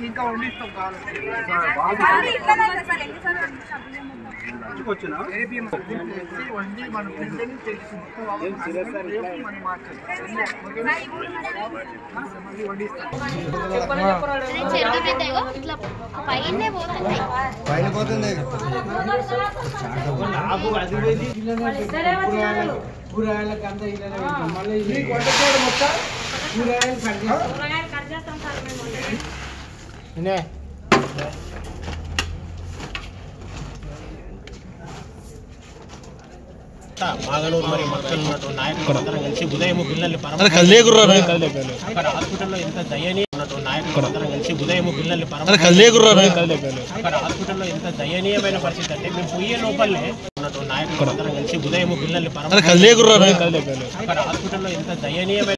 ఇంకా వండిస్తాం వండి మన పైన పోతుంది కూరగాయలకు అంతా మళ్ళీ మొత్తం కూరగాయలు కట్ చేస్తాం మాగనూరు మరియు మక్కలు ఉన్నటువంటి నాయకులు అందరం కలిసి ఉదయం పిల్లల్ని అక్కడ హాస్పిటల్లో ఎంత దయనీయ ఉన్నటువంటి నాయకులు అందరం కలిసి ఉదయం పిల్లల్ని అక్కడ హాస్పిటల్లో ఎంత దయనీయమైన పరిస్థితి అంటే మేము పోయే లోపలే ఉన్నటువంటి నాయకులు అందరం కలిసి ఉదయం పిల్లల్ని అక్కడ హాస్పిటల్లో ఎంత దయనీయమైన